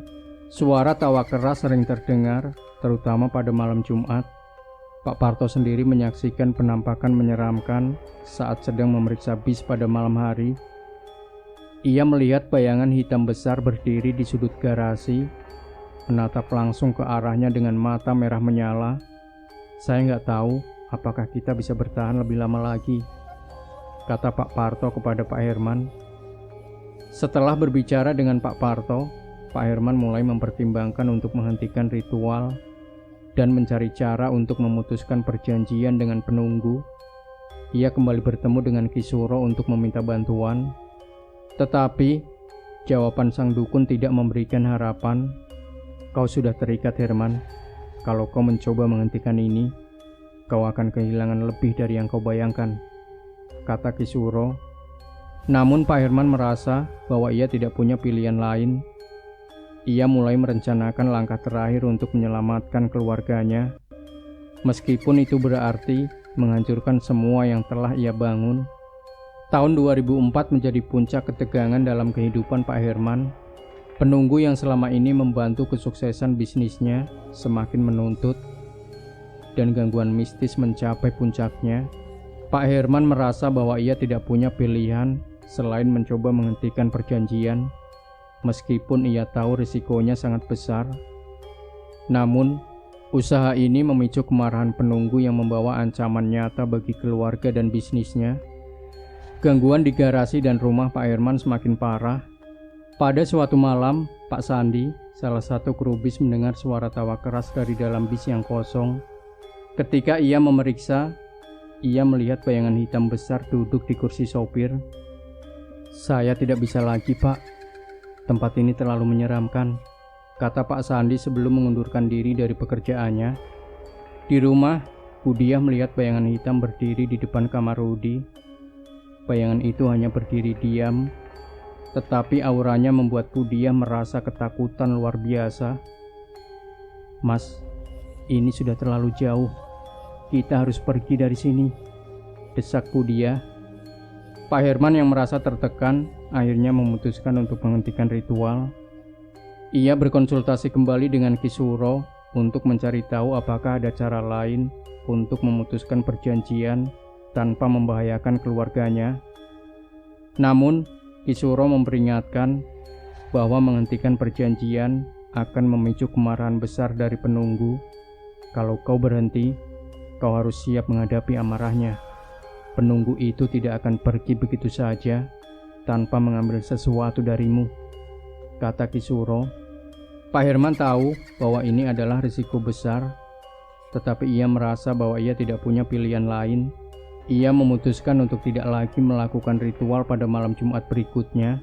Suara tawa keras sering terdengar, terutama pada malam Jumat. Pak Parto sendiri menyaksikan penampakan menyeramkan saat sedang memeriksa bis pada malam hari. Ia melihat bayangan hitam besar berdiri di sudut garasi, menatap langsung ke arahnya dengan mata merah menyala. "Saya nggak tahu apakah kita bisa bertahan lebih lama lagi," kata Pak Parto kepada Pak Herman. Setelah berbicara dengan Pak Parto, Pak Herman mulai mempertimbangkan untuk menghentikan ritual dan mencari cara untuk memutuskan perjanjian dengan penunggu. Ia kembali bertemu dengan Ki Suro untuk meminta bantuan. Tetapi, jawaban sang dukun tidak memberikan harapan. "Kau sudah terikat, Herman. Kalau kau mencoba menghentikan ini, kau akan kehilangan lebih dari yang kau bayangkan," kata Ki Suro. Namun Pak Herman merasa bahwa ia tidak punya pilihan lain. Ia mulai merencanakan langkah terakhir untuk menyelamatkan keluarganya, meskipun itu berarti menghancurkan semua yang telah ia bangun. Tahun 2004 menjadi puncak ketegangan dalam kehidupan Pak Herman. Penunggu yang selama ini membantu kesuksesan bisnisnya semakin menuntut, dan gangguan mistis mencapai puncaknya. Pak Herman merasa bahwa ia tidak punya pilihan selain mencoba menghentikan perjanjian, meskipun ia tahu risikonya sangat besar. Namun, usaha ini memicu kemarahan penunggu yang membawa ancaman nyata bagi keluarga dan bisnisnya. Gangguan di garasi dan rumah Pak Herman semakin parah. Pada suatu malam, Pak Sandi, salah satu kru bis, mendengar suara tawa keras dari dalam bis yang kosong. Ketika ia memeriksa, ia melihat bayangan hitam besar duduk di kursi sopir. "Saya tidak bisa lagi, Pak. Tempat ini terlalu menyeramkan," kata Pak Sandi sebelum mengundurkan diri dari pekerjaannya. Di rumah, Budiah melihat bayangan hitam berdiri di depan kamar Rudi. Bayangan itu hanya berdiri diam, tetapi auranya membuat Budiah merasa ketakutan luar biasa. "Mas, ini sudah terlalu jauh. Kita harus pergi dari sini," desak Budiah. Pak Herman yang merasa tertekan akhirnya memutuskan untuk menghentikan ritual. Ia berkonsultasi kembali dengan Ki Suro untuk mencari tahu apakah ada cara lain untuk memutuskan perjanjian tanpa membahayakan keluarganya. Namun, Ki Suro memperingatkan bahwa menghentikan perjanjian akan memicu kemarahan besar dari penunggu. "Kalau kau berhenti, kau harus siap menghadapi amarahnya. Penunggu itu tidak akan pergi begitu saja tanpa mengambil sesuatu darimu," kata Ki Suro. Pak Herman tahu bahwa ini adalah risiko besar, tetapi ia merasa bahwa ia tidak punya pilihan lain. Ia memutuskan untuk tidak lagi melakukan ritual pada malam Jumat berikutnya.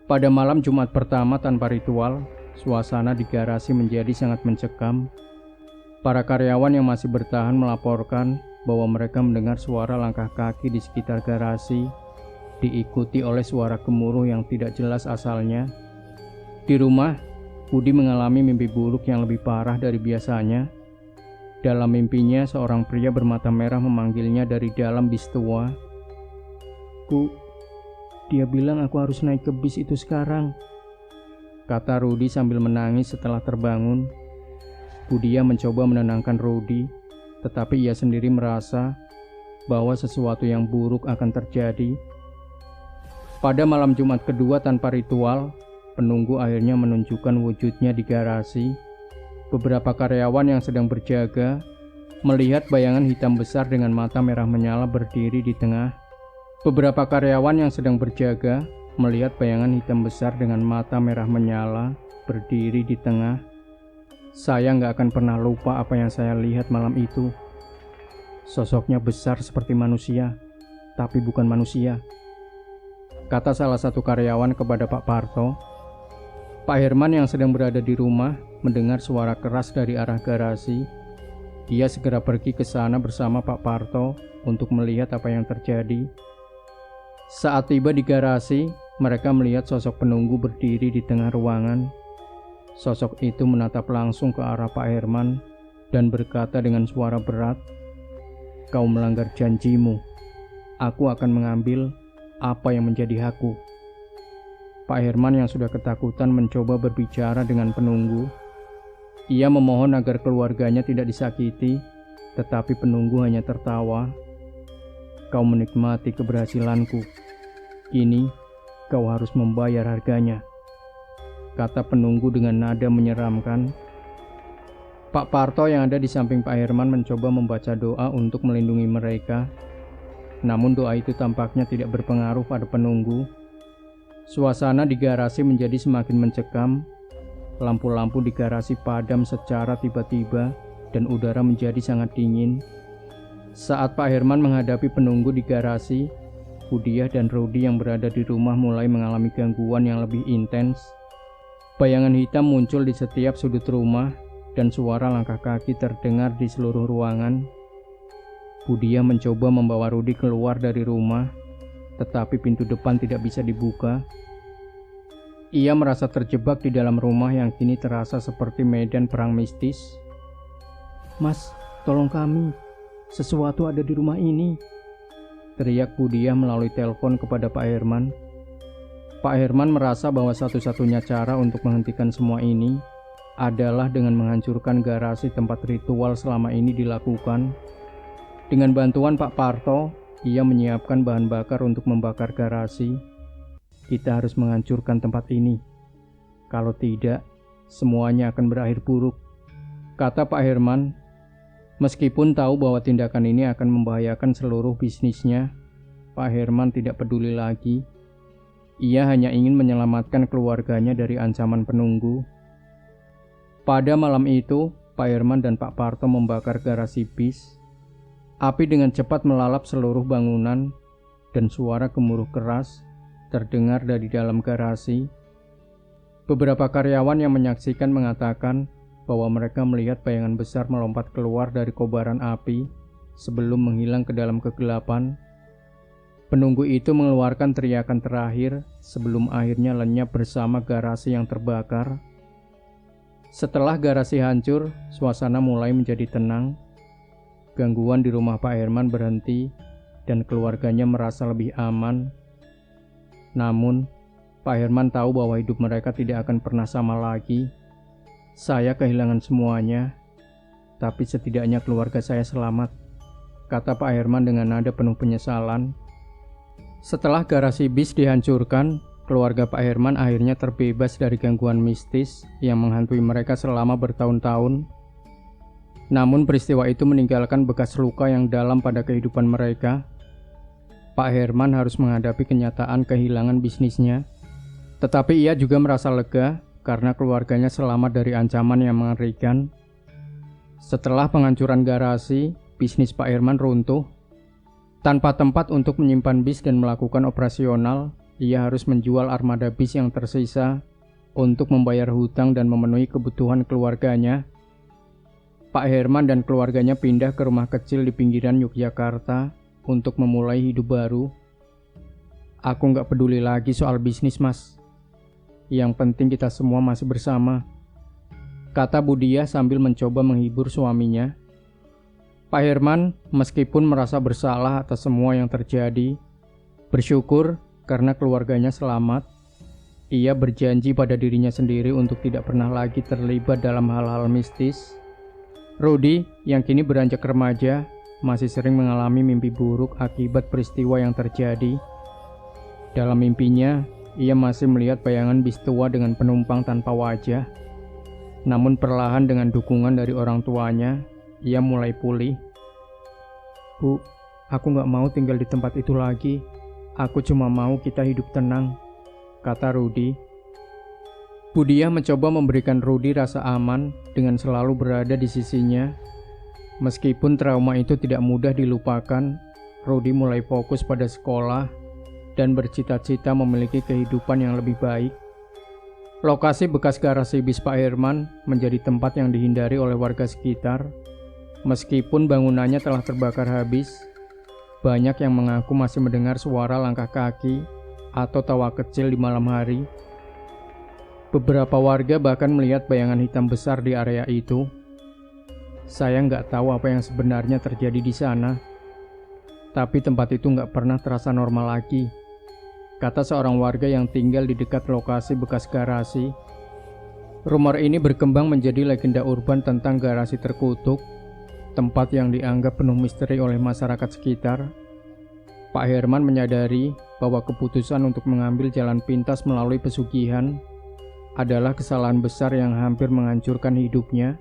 Pada malam Jumat pertama tanpa ritual, suasana di garasi menjadi sangat mencekam. Para karyawan yang masih bertahan melaporkan bahwa mereka mendengar suara langkah kaki di sekitar garasi, diikuti oleh suara gemuruh yang tidak jelas asalnya. Di rumah, Budi mengalami mimpi buruk yang lebih parah dari biasanya. Dalam mimpinya, seorang pria bermata merah memanggilnya dari dalam bis tua. "Bu, dia bilang aku harus naik ke bis itu sekarang," kata Rudi sambil menangis setelah terbangun. Budia mencoba menenangkan Rudi, tetapi ia sendiri merasa bahwa sesuatu yang buruk akan terjadi. Pada malam Jumat kedua tanpa ritual, penunggu akhirnya menunjukkan wujudnya di garasi. Beberapa karyawan yang sedang berjaga melihat bayangan hitam besar dengan mata merah menyala berdiri di tengah. Beberapa karyawan yang sedang berjaga melihat bayangan hitam besar dengan mata merah menyala berdiri di tengah. Saya nggak akan pernah lupa apa yang saya lihat malam itu. Sosoknya besar seperti manusia, tapi bukan manusia, kata salah satu karyawan kepada Pak Parto. Pak Herman yang sedang berada di rumah mendengar suara keras dari arah garasi. Dia segera pergi ke sana bersama Pak Parto untuk melihat apa yang terjadi. Saat tiba di garasi, mereka melihat sosok penunggu berdiri di tengah ruangan. Sosok itu menatap langsung ke arah Pak Herman dan berkata dengan suara berat, "Kau melanggar janjimu. Aku akan mengambil apa yang menjadi hakku." Pak Herman yang sudah ketakutan mencoba berbicara dengan penunggu. Ia memohon agar keluarganya tidak disakiti, tetapi penunggu hanya tertawa. "Kau menikmati keberhasilanku. Kini kau harus membayar harganya," kata penunggu dengan nada menyeramkan. Pak Parto yang ada di samping Pak Herman mencoba membaca doa untuk melindungi mereka. Namun doa itu tampaknya tidak berpengaruh pada penunggu. Suasana di garasi menjadi semakin mencekam. Lampu-lampu di garasi padam secara tiba-tiba dan udara menjadi sangat dingin. Saat Pak Herman menghadapi penunggu di garasi, Budiah dan Rudi yang berada di rumah mulai mengalami gangguan yang lebih intens. Bayangan hitam muncul di setiap sudut rumah dan suara langkah kaki terdengar di seluruh ruangan. Budiah mencoba membawa Rudi keluar dari rumah, tetapi pintu depan tidak bisa dibuka. Ia merasa terjebak di dalam rumah yang kini terasa seperti medan perang mistis. "Mas, tolong kami. Sesuatu ada di rumah ini," teriak Budiah melalui telepon kepada Pak Herman. Pak Herman merasa bahwa satu-satunya cara untuk menghentikan semua ini adalah dengan menghancurkan garasi tempat ritual selama ini dilakukan. Dengan bantuan Pak Parto, ia menyiapkan bahan bakar untuk membakar garasi. "Kita harus menghancurkan tempat ini. Kalau tidak, semuanya akan berakhir buruk," kata Pak Herman. Meskipun tahu bahwa tindakan ini akan membahayakan seluruh bisnisnya, Pak Herman tidak peduli lagi. Ia hanya ingin menyelamatkan keluarganya dari ancaman penunggu. Pada malam itu, Pak Herman dan Pak Parto membakar garasi bis. Api dengan cepat melalap seluruh bangunan dan suara gemuruh keras terdengar dari dalam garasi. Beberapa karyawan yang menyaksikan mengatakan bahwa mereka melihat bayangan besar melompat keluar dari kobaran api sebelum menghilang ke dalam kegelapan. Penunggu itu mengeluarkan teriakan terakhir sebelum akhirnya lenyap bersama garasi yang terbakar. Setelah garasi hancur, suasana mulai menjadi tenang. Gangguan di rumah Pak Herman berhenti dan keluarganya merasa lebih aman. Namun, Pak Herman tahu bahwa hidup mereka tidak akan pernah sama lagi. "Saya kehilangan semuanya, tapi setidaknya keluarga saya selamat," kata Pak Herman dengan nada penuh penyesalan. Setelah garasi bis dihancurkan, keluarga Pak Herman akhirnya terbebas dari gangguan mistis yang menghantui mereka selama bertahun-tahun. Namun peristiwa itu meninggalkan bekas luka yang dalam pada kehidupan mereka. Pak Herman harus menghadapi kenyataan kehilangan bisnisnya. Tetapi ia juga merasa lega karena keluarganya selamat dari ancaman yang mengerikan. Setelah penghancuran garasi, bisnis Pak Herman runtuh. Tanpa tempat untuk menyimpan bis dan melakukan operasional, ia harus menjual armada bis yang tersisa untuk membayar hutang dan memenuhi kebutuhan keluarganya. Pak Herman dan keluarganya pindah ke rumah kecil di pinggiran Yogyakarta untuk memulai hidup baru. Aku nggak peduli lagi soal bisnis, Mas. Yang penting kita semua masih bersama, kata Budiah sambil mencoba menghibur suaminya. Pak Herman meskipun merasa bersalah atas semua yang terjadi, bersyukur karena keluarganya selamat. Ia berjanji pada dirinya sendiri untuk tidak pernah lagi terlibat dalam hal-hal mistis. Rudy yang kini beranjak remaja masih sering mengalami mimpi buruk akibat peristiwa yang terjadi. Dalam mimpinya, ia masih melihat bayangan bis tua dengan penumpang tanpa wajah. Namun perlahan dengan dukungan dari orang tuanya, ia mulai pulih. Bu, aku gak mau tinggal di tempat itu lagi. Aku cuma mau kita hidup tenang, kata Rudy. Budiah mencoba memberikan Rudy rasa aman dengan selalu berada di sisinya. Meskipun trauma itu tidak mudah dilupakan, Rudy mulai fokus pada sekolah dan bercita-cita memiliki kehidupan yang lebih baik. Lokasi bekas garasi bis Pak Herman menjadi tempat yang dihindari oleh warga sekitar. Meskipun bangunannya telah terbakar habis, banyak yang mengaku masih mendengar suara langkah kaki atau tawa kecil di malam hari. Beberapa warga bahkan melihat bayangan hitam besar di area itu. Saya nggak tahu apa yang sebenarnya terjadi di sana, tapi tempat itu nggak pernah terasa normal lagi, kata seorang warga yang tinggal di dekat lokasi bekas garasi. Rumor ini berkembang menjadi legenda urban tentang garasi terkutuk, tempat yang dianggap penuh misteri oleh masyarakat sekitar. Pak Herman menyadari bahwa keputusan untuk mengambil jalan pintas melalui pesugihan adalah kesalahan besar yang hampir menghancurkan hidupnya.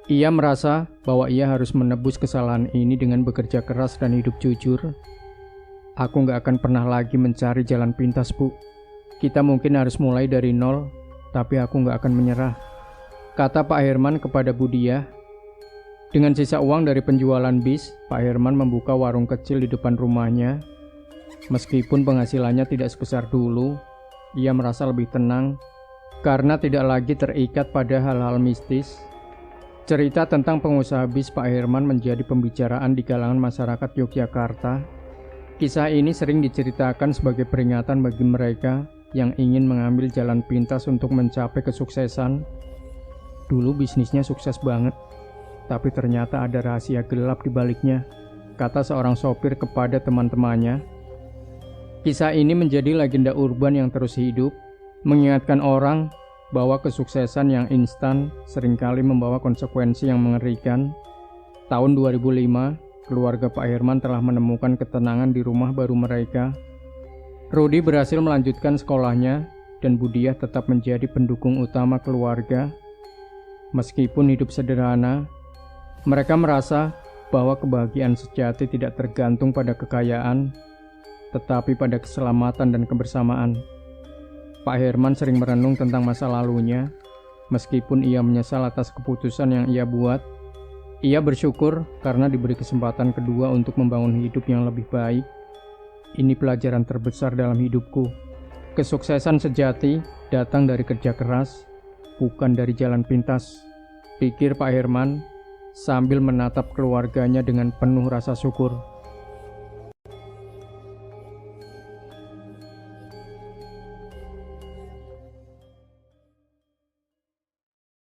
Ia merasa bahwa ia harus menebus kesalahan ini dengan bekerja keras dan hidup jujur. Aku gak akan pernah lagi mencari jalan pintas, Bu. Kita mungkin harus mulai dari nol, tapi aku gak akan menyerah, kata Pak Herman kepada Budiah. Dengan sisa uang dari penjualan bis, Pak Herman membuka warung kecil di depan rumahnya. Meskipun penghasilannya tidak sebesar dulu, ia merasa lebih tenang karena tidak lagi terikat pada hal-hal mistis. Cerita tentang pengusaha bis Pak Herman menjadi pembicaraan di kalangan masyarakat Yogyakarta. Kisah ini sering diceritakan sebagai peringatan bagi mereka yang ingin mengambil jalan pintas untuk mencapai kesuksesan. Dulu bisnisnya sukses banget, tapi ternyata ada rahasia gelap di baliknya, kata seorang sopir kepada teman-temannya. Kisah ini menjadi legenda urban yang terus hidup, mengingatkan orang bahwa kesuksesan yang instan seringkali membawa konsekuensi yang mengerikan. Tahun 2005, keluarga Pak Herman telah menemukan ketenangan di rumah baru mereka. Rudy berhasil melanjutkan sekolahnya dan Budiah tetap menjadi pendukung utama keluarga. Meskipun hidup sederhana, mereka merasa bahwa kebahagiaan sejati tidak tergantung pada kekayaan, tetapi pada keselamatan dan kebersamaan. Pak Herman sering merenung tentang masa lalunya. Meskipun ia menyesal atas keputusan yang ia buat, ia bersyukur karena diberi kesempatan kedua untuk membangun hidup yang lebih baik. Ini pelajaran terbesar dalam hidupku. Kesuksesan sejati datang dari kerja keras, bukan dari jalan pintas, pikir Pak Herman sambil menatap keluarganya dengan penuh rasa syukur.